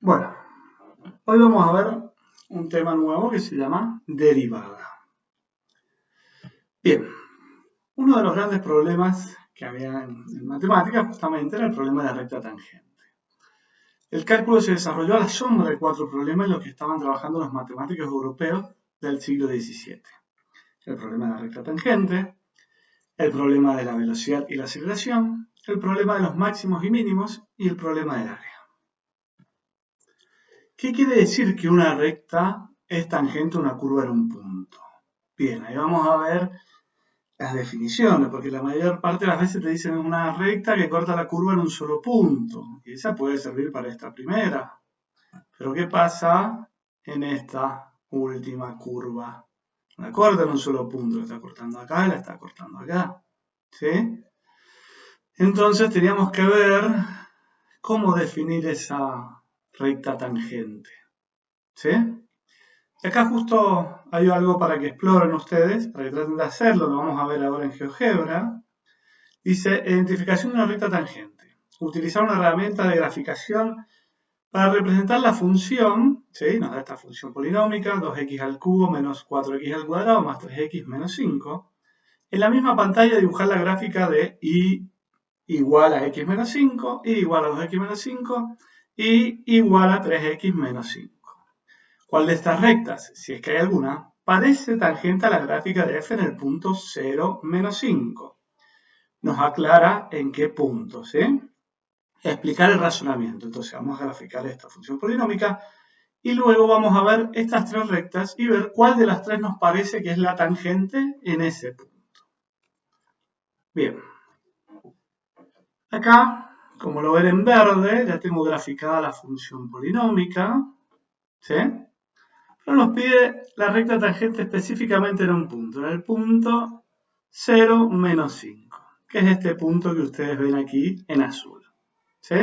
Bueno, hoy vamos a ver un tema nuevo que se llama derivada. Bien, uno de los grandes problemas que había en matemáticas justamente era el problema de la recta tangente. El cálculo se desarrolló a la sombra de 4 problemas en los que estaban trabajando los matemáticos europeos del siglo XVII. El problema de la recta tangente, el problema de la velocidad y la aceleración, el problema de los máximos y mínimos y el problema del área. ¿Qué quiere decir que una recta es tangente a una curva en un punto? Bien, ahí vamos a ver las definiciones, porque la mayor parte de las veces te dicen una recta que corta la curva en un solo punto. Y esa puede servir para esta primera. Pero ¿qué pasa en esta última curva? La corta en un solo punto, la está cortando acá y la está cortando acá. ¿Sí? Entonces teníamos que ver cómo definir esa recta tangente. ¿Sí? Y acá justo hay algo para que exploren ustedes, para que traten de hacerlo, lo vamos a ver ahora en GeoGebra. Dice, identificación de una recta tangente. Utilizar una herramienta de graficación para representar la función, ¿sí? Nos da esta función polinómica, 2x al cubo menos 4x al cuadrado más 3x menos 5. En la misma pantalla dibujar la gráfica de y igual a x menos 5, y igual a 2x menos 5, y igual a 3x menos 5. ¿Cuál de estas rectas, si es que hay alguna, parece tangente a la gráfica de f en el punto 0, menos 5? Nos aclara en qué punto, ¿sí? Explicar el razonamiento. Entonces vamos a graficar esta función polinómica y luego vamos a ver estas 3 rectas y ver cuál de las 3 nos parece que es la tangente en ese punto. Bien. Acá, como lo ven en verde, ya tengo graficada la función polinómica, ¿sí? Pero nos pide la recta tangente específicamente en un punto, en el punto 0, menos 5, que es este punto que ustedes ven aquí en azul. ¿Sí?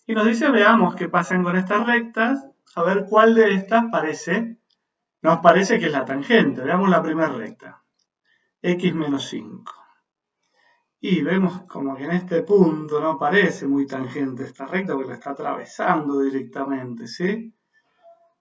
Y nos dice, veamos qué pasan con estas rectas, a ver cuál de estas nos parece que es la tangente. Veamos la primera recta, x menos 5. Y vemos como que en este punto no parece muy tangente esta recta porque la está atravesando directamente, ¿sí?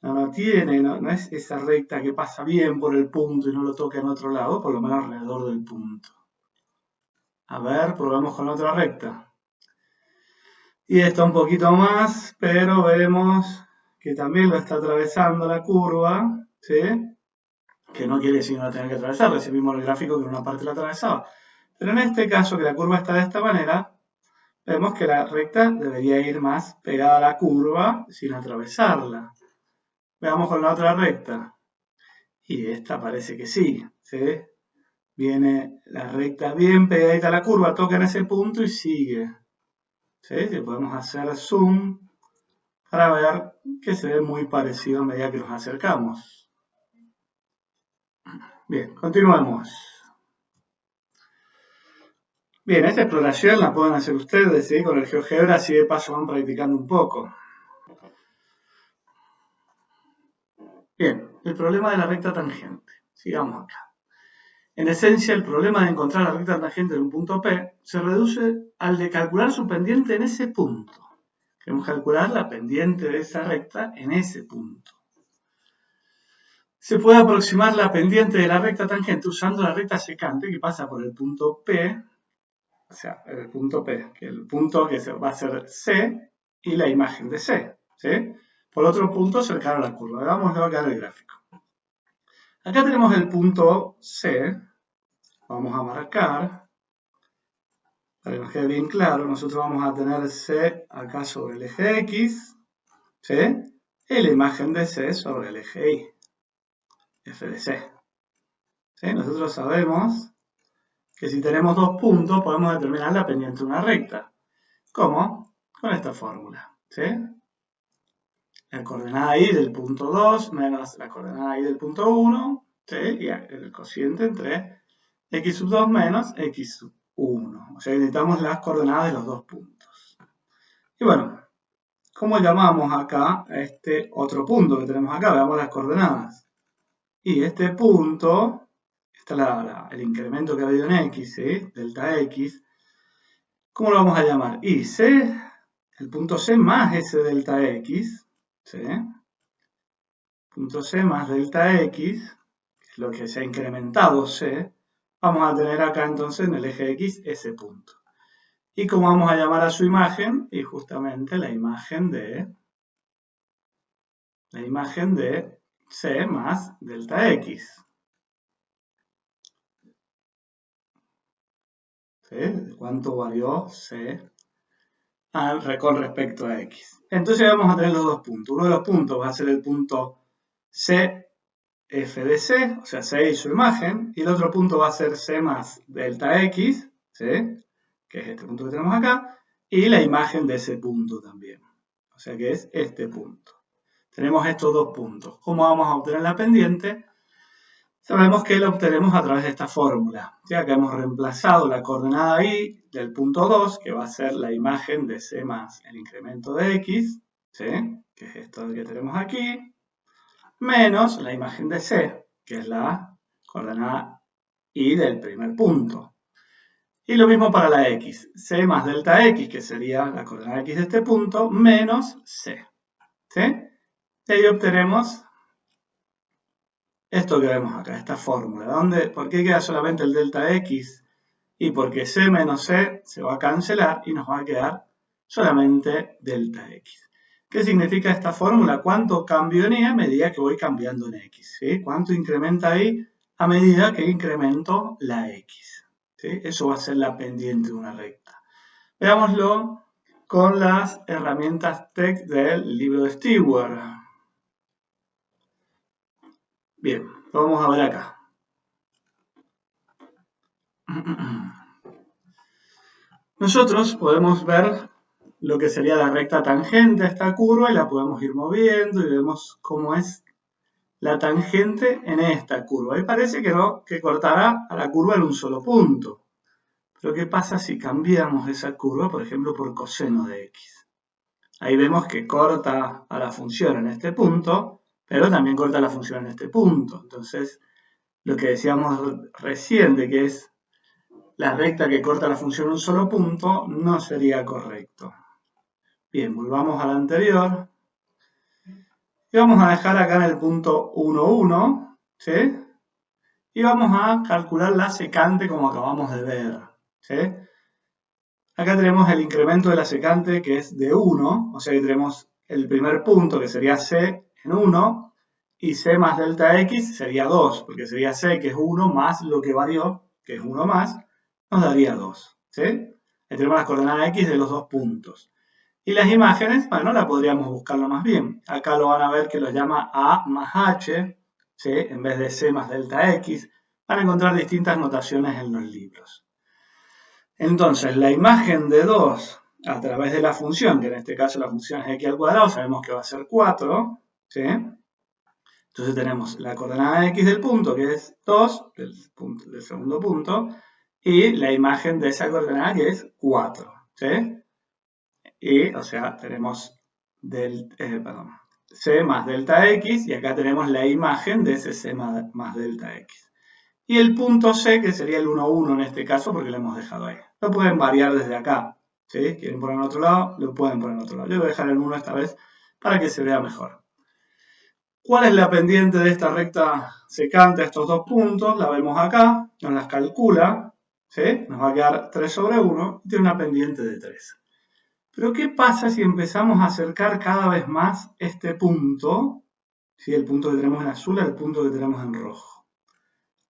No es esa recta que pasa bien por el punto y no lo toca en otro lado, por lo menos alrededor del punto. A ver, probemos con otra recta. Y esta un poquito más, pero vemos que también lo está atravesando la curva, ¿sí? Que no quiere decir que no la tenga que atravesar, recién vimos el gráfico que en una parte la atravesaba. Pero en este caso, que la curva está de esta manera, vemos que la recta debería ir más pegada a la curva sin atravesarla. Veamos con la otra recta. Y esta parece que sí, ¿sí? Viene la recta bien pegadita a la curva, toca en ese punto y sigue. ¿Sí? Si podemos hacer zoom para ver que se ve muy parecido a medida que nos acercamos. Bien, continuemos. Bien, esta exploración la pueden hacer ustedes, ¿sí? Con el GeoGebra, así de paso van practicando un poco. Bien, el problema de la recta tangente. Sigamos acá. En esencia, el problema de encontrar la recta tangente de un punto P se reduce al de calcular su pendiente en ese punto. Queremos calcular la pendiente de esa recta en ese punto. Se puede aproximar la pendiente de la recta tangente usando la recta secante que pasa por el punto P, o sea, el punto P, que el punto que va a ser C y la imagen de C, ¿sí? Por otro punto cercano a la curva. Veámoslo acá en el gráfico. Acá tenemos el punto C, vamos a marcar, para que nos quede bien claro, nosotros vamos a tener C acá sobre el eje X, ¿sí? Y la imagen de C sobre el eje Y, F de C. ¿Sí? Nosotros sabemos que si tenemos 2 puntos podemos determinar la pendiente de una recta. ¿Cómo? Con esta fórmula, ¿sí? La coordenada y del punto 2 menos la coordenada y del punto 1, ¿sí? Y el cociente entre x sub 2 menos x sub 1. O sea, necesitamos las coordenadas de los 2 puntos. Y bueno, ¿cómo llamamos acá a este otro punto que tenemos acá? Veamos las coordenadas. Y este punto, este es el incremento que ha habido en x, ¿sí? Delta x. ¿Cómo lo vamos a llamar? Y C, el punto C más ese delta x, ¿sí? Punto C más delta X, que es lo que se ha incrementado C, vamos a tener acá entonces en el eje X ese punto. ¿Y cómo vamos a llamar a su imagen? Y justamente la imagen de C más delta X. ¿Sí? ¿Cuánto varió C con respecto a X? Entonces vamos a tener los dos puntos. Uno de los puntos va a ser el punto C, F de C, o sea, C y su imagen, y el otro punto va a ser C más delta X, ¿sí? Que es este punto que tenemos acá, y la imagen de ese punto también, o sea que es este punto. Tenemos estos dos puntos. ¿Cómo vamos a obtener la pendiente? Sabemos que lo obtenemos a través de esta fórmula, ya que hemos reemplazado la coordenada y del punto 2, que va a ser la imagen de C más el incremento de X, ¿sí? Que es esto que tenemos aquí, menos la imagen de C, que es la coordenada y del primer punto. Y lo mismo para la X, C más delta X, que sería la coordenada X de este punto, menos C, ¿sí? Y ahí obtenemos esto que vemos acá, esta fórmula. ¿Por qué queda solamente el delta X? Y porque C menos C se va a cancelar y nos va a quedar solamente delta X. ¿Qué significa esta fórmula? ¿Cuánto cambio en Y a medida que voy cambiando en X? ¿Sí? ¿Cuánto incrementa Y a medida que incremento la X? ¿Sí? Eso va a ser la pendiente de una recta. Veámoslo con las herramientas TeX del libro de Stewart. Bien, lo vamos a ver acá. Nosotros podemos ver lo que sería la recta tangente a esta curva y la podemos ir moviendo y vemos cómo es la tangente en esta curva. Y parece que cortará a la curva en un solo punto. Pero ¿qué pasa si cambiamos esa curva, por ejemplo, por coseno de x? Ahí vemos que corta a la función en este punto, pero también corta a la función en este punto. Entonces, lo que decíamos recién de que es la recta que corta la función en un solo punto, no sería correcto. Bien, volvamos a la anterior. Y vamos a dejar acá en el punto 1, 1, ¿sí? Y vamos a calcular la secante como acabamos de ver, ¿sí? Acá tenemos el incremento de la secante que es de 1, o sea que tenemos el primer punto que sería C en 1, y C más delta X sería 2, porque sería C que es 1 más lo que varió, que es 1 más, nos daría 2, ¿sí? Ahí tenemos las coordenadas X de los dos puntos. Y las imágenes, bueno, la podríamos buscarlo más bien. Acá lo van a ver que lo llama A más H, ¿sí? En vez de C más delta X. Van a encontrar distintas notaciones en los libros. Entonces, la imagen de 2 a través de la función, que en este caso la función es x al cuadrado, sabemos que va a ser 4, ¿sí? Entonces tenemos la coordenada x del punto, que es 2, del segundo punto, y la imagen de esa coordenada, que es 4, ¿sí? Y, o sea, tenemos C más delta X, y acá tenemos la imagen de ese C más delta X. Y el punto C, que sería el 1, 1 en este caso, porque lo hemos dejado ahí. Lo pueden variar desde acá, ¿sí? Quieren poner en otro lado, lo pueden poner en otro lado. Yo voy a dejar el 1 esta vez para que se vea mejor. ¿Cuál es la pendiente de esta recta secante a estos dos puntos? La vemos acá, nos las calcula, ¿sí? Nos va a quedar 3 sobre 1 y tiene una pendiente de 3. Pero ¿qué pasa si empezamos a acercar cada vez más este punto? ¿Sí? El punto que tenemos en azul al punto que tenemos en rojo.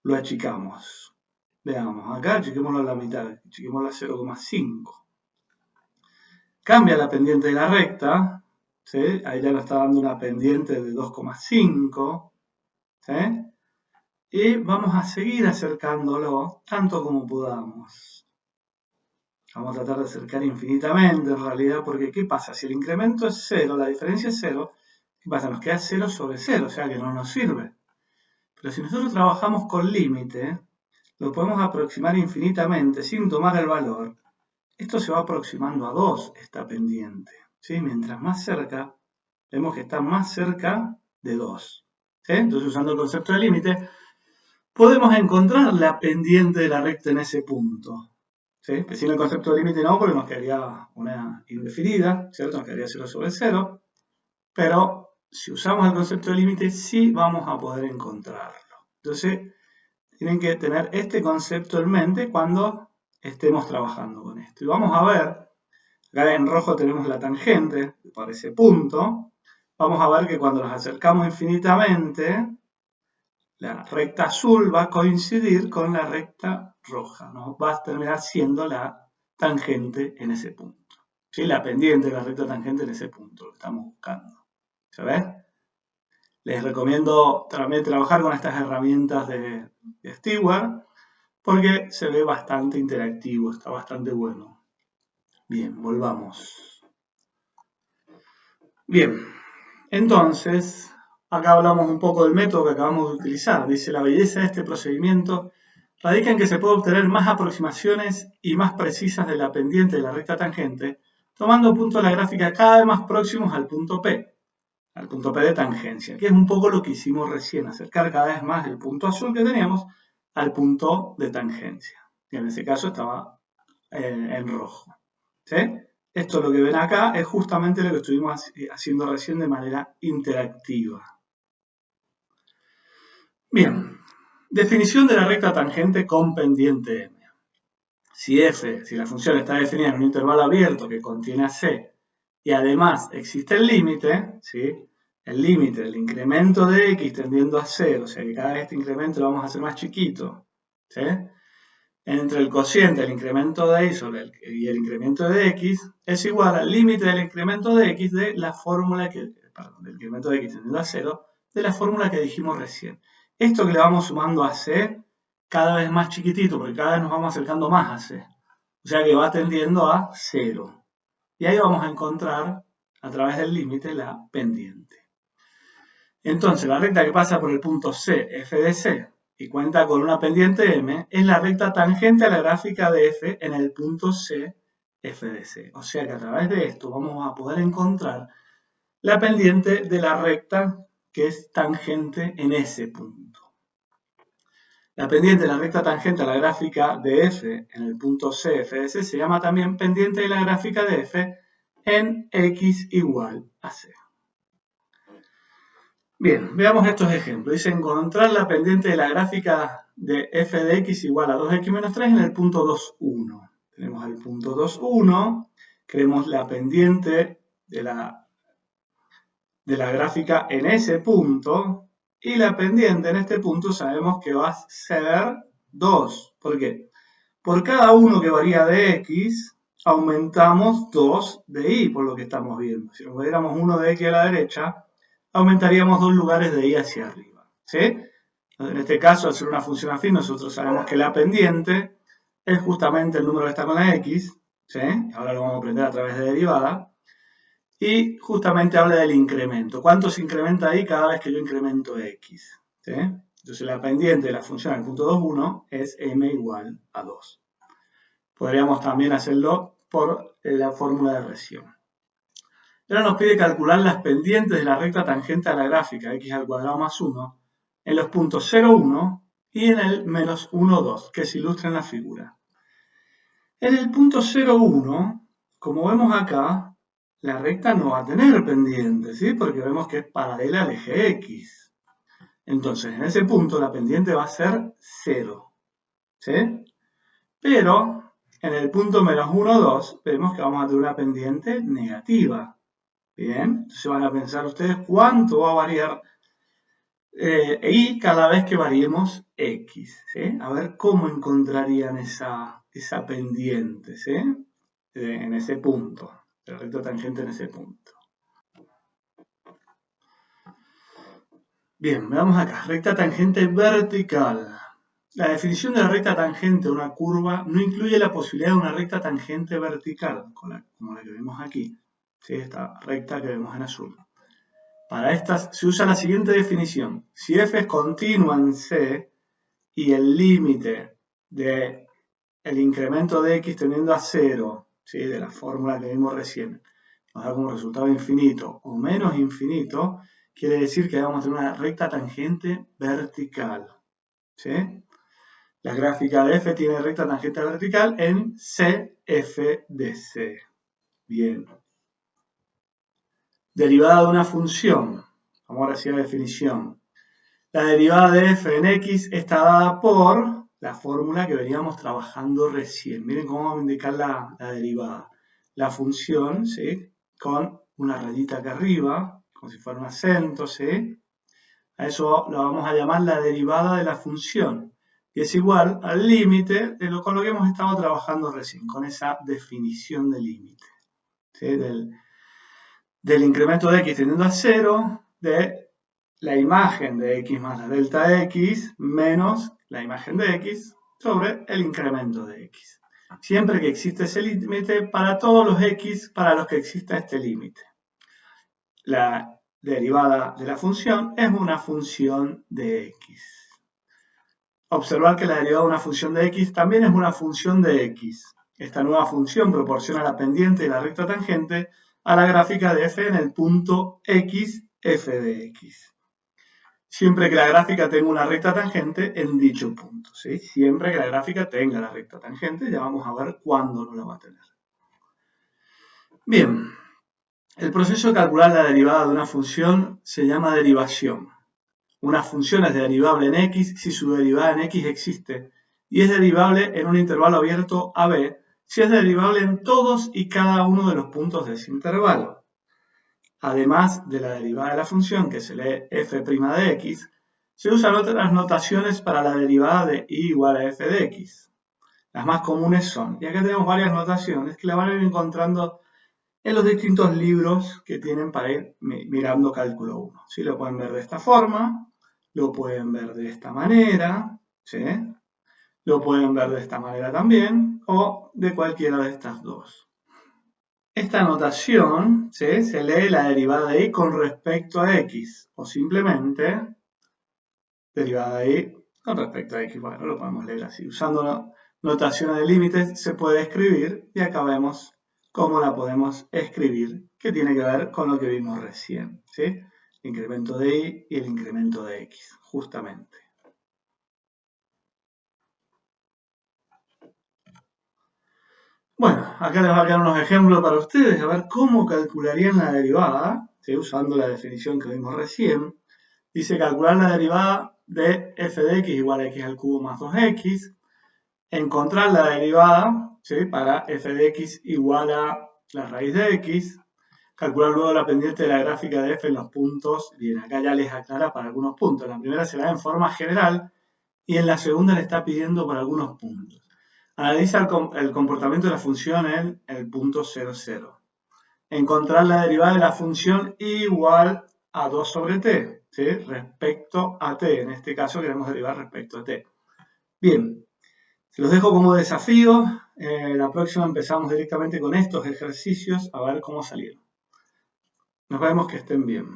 Lo achicamos. Veamos, acá achiquémoslo a la mitad, achiquémoslo a 0,5. Cambia la pendiente de la recta, ¿sí? Ahí ya nos está dando una pendiente de 2,5. ¿Sí? Y vamos a seguir acercándolo tanto como podamos. Vamos a tratar de acercar infinitamente en realidad, porque ¿qué pasa? Si el incremento es 0, la diferencia es 0, ¿qué pasa? Nos queda 0 sobre 0, o sea que no nos sirve. Pero si nosotros trabajamos con límite, lo podemos aproximar infinitamente sin tomar el valor. Esto se va aproximando a 2, esta pendiente. ¿Sí? Mientras más cerca, vemos que está más cerca de 2. ¿Sí? Entonces, usando el concepto de límite, podemos encontrar la pendiente de la recta en ese punto. ¿Sí? Pues sin el concepto de límite no, porque nos quedaría una indefinida, ¿cierto? Nos quedaría 0 sobre 0. pero si usamos el concepto de límite sí vamos a poder encontrarlo. Entonces, tienen que tener este concepto en mente cuando estemos trabajando con esto. Y vamos a ver, acá en rojo tenemos la tangente para ese punto. Vamos a ver que cuando nos acercamos infinitamente, la recta azul va a coincidir con la recta roja, ¿no? Va a terminar siendo la tangente en ese punto. ¿Sí? La pendiente de la recta tangente en ese punto, lo estamos buscando. ¿Se ve? Les recomiendo también trabajar con estas herramientas de Stewart porque se ve bastante interactivo, está bastante bueno. Bien, volvamos. Bien, entonces, acá hablamos un poco del método que acabamos de utilizar. Dice, la belleza de este procedimiento radica en que se puede obtener más aproximaciones y más precisas de la pendiente de la recta tangente, tomando puntos de la gráfica cada vez más próximos al punto P de tangencia, que es un poco lo que hicimos recién, acercar cada vez más el punto azul que teníamos al punto de tangencia. Y en ese caso estaba en rojo. ¿Sí? Esto lo que ven acá es justamente lo que estuvimos haciendo recién de manera interactiva. Bien, definición de la recta tangente con pendiente M. Si la función está definida en un intervalo abierto que contiene a C y además existe el límite, ¿sí? El límite del incremento de X tendiendo a 0, o sea que cada vez este incremento lo vamos a hacer más chiquito, ¿sí? Entre el cociente del incremento de Y y el incremento de X es igual al límite del incremento de X de la fórmula del incremento de X tendiendo a 0, de la fórmula que dijimos recién. Esto que le vamos sumando a C cada vez más chiquitito, porque cada vez nos vamos acercando más a C. O sea que va tendiendo a 0. Y ahí vamos a encontrar, a través del límite, la pendiente. Entonces, la recta que pasa por el punto C, f de C, y cuenta con una pendiente M, es la recta tangente a la gráfica de F en el punto C, f de C. O sea que a través de esto vamos a poder encontrar la pendiente de la recta que es tangente en ese punto. La pendiente de la recta tangente a la gráfica de F en el punto C, f de C, se llama también pendiente de la gráfica de F en X igual a C. Bien, veamos estos ejemplos. Dice encontrar la pendiente de la gráfica de f de x igual a 2x menos 3 en el punto 2, 1. Tenemos el punto 2, 1. Queremos la pendiente de la gráfica en ese punto. Y la pendiente en este punto sabemos que va a ser 2. ¿Por qué? Por cada 1 que varía de x, aumentamos 2 de y, por lo que estamos viendo. Si nos moviéramos 1 de x a la derecha, aumentaríamos 2 lugares de y hacia arriba. ¿Sí? En este caso, al ser una función afín, nosotros sabemos que la pendiente es justamente el número que está con la x. ¿Sí? Ahora lo vamos a aprender a través de derivada. Y justamente habla del incremento. ¿Cuánto se incrementa ahí cada vez que yo incremento x? ¿Sí? Entonces la pendiente de la función al punto 2, 1 es m igual a 2. Podríamos también hacerlo por la fórmula de recién. Ahora nos pide calcular las pendientes de la recta tangente a la gráfica x al cuadrado más 1 en los puntos 0, 1 y en el menos 1, 2, que se ilustra en la figura. En el punto 0, 1, como vemos acá, la recta no va a tener pendiente, ¿sí? Porque vemos que es paralela al eje x. Entonces, en ese punto la pendiente va a ser 0, ¿sí? Pero en el punto menos 1, 2, vemos que vamos a tener una pendiente negativa. Bien, entonces van a pensar ustedes cuánto va a variar y cada vez que variemos x. ¿Sí? A ver cómo encontrarían esa pendiente, ¿sí? En ese punto, la recta tangente en ese punto. Bien, veamos acá, recta tangente vertical. La definición de la recta tangente de una curva no incluye la posibilidad de una recta tangente vertical, como la que vemos aquí. ¿Sí? Esta recta que vemos en azul. Para estas se usa la siguiente definición. Si f es continua en C y el límite del incremento de x tendiendo a 0, ¿sí? De la fórmula que vimos recién, nos da como resultado infinito o menos infinito, quiere decir que vamos a tener una recta tangente vertical. ¿Sí? La gráfica de f tiene recta tangente vertical en CF de C. Bien. derivada de una función. Vamos ahora sí a la definición. La derivada de f en x está dada por la fórmula que veníamos trabajando recién. Miren cómo vamos a indicar la derivada. La función, ¿sí? Con una rayita acá arriba, como si fuera un acento, ¿sí? A eso lo vamos a llamar la derivada de la función, que es igual al límite con lo que hemos estado trabajando recién, con esa definición de límite, ¿sí? Del incremento de x tendiendo a 0, de la imagen de x más la delta de x menos la imagen de x sobre el incremento de x. Siempre que existe ese límite, para todos los x para los que exista este límite. La derivada de la función es una función de x. Observar que la derivada de una función de x también es una función de x. Esta nueva función proporciona la pendiente y la recta tangente a la gráfica de f en el punto x, f de x. Siempre que la gráfica tenga una recta tangente en dicho punto, ¿sí? Siempre que la gráfica tenga la recta tangente, ya vamos a ver cuándo no la va a tener. Bien, el proceso de calcular la derivada de una función se llama derivación. Una función es derivable en x si su derivada en x existe y es derivable en un intervalo abierto AB si es derivable en todos y cada uno de los puntos de ese intervalo. Además de la derivada de la función, que se lee f' de x, se usan otras notaciones para la derivada de y igual a f de x. Las más comunes son, y acá tenemos varias notaciones que la van a ir encontrando en los distintos libros que tienen para ir mirando cálculo 1. ¿Sí? Lo pueden ver de esta forma, lo pueden ver de esta manera, ¿sí? Lo pueden ver de esta manera también, o de cualquiera de estas dos. Esta notación, ¿sí? Se lee la derivada de y con respecto a x, o simplemente derivada de y con respecto a x. Bueno, lo podemos leer así. Usando notaciones de límites se puede escribir, y acá vemos cómo la podemos escribir, que tiene que ver con lo que vimos recién, ¿sí? El incremento de y el incremento de x, justamente. Bueno, acá les voy a dar unos ejemplos para ustedes, a ver cómo calcularían la derivada, ¿sí? Usando la definición que vimos recién. Dice calcular la derivada de f de x igual a x al cubo más 2x. Encontrar la derivada, ¿sí? Para f de x igual a la raíz de x. Calcular luego la pendiente de la gráfica de f en los puntos. Bien, acá ya les aclara para algunos puntos. En la primera se la da en forma general y en la segunda le está pidiendo para algunos puntos. Analiza el comportamiento de la función en el punto 0, 0. Encontrar la derivada de la función igual a 2 sobre t, ¿sí? Respecto a t. En este caso queremos derivar respecto a t. Bien, se los dejo como desafío. La próxima empezamos directamente con estos ejercicios a ver cómo salieron. Nos vemos, que estén bien.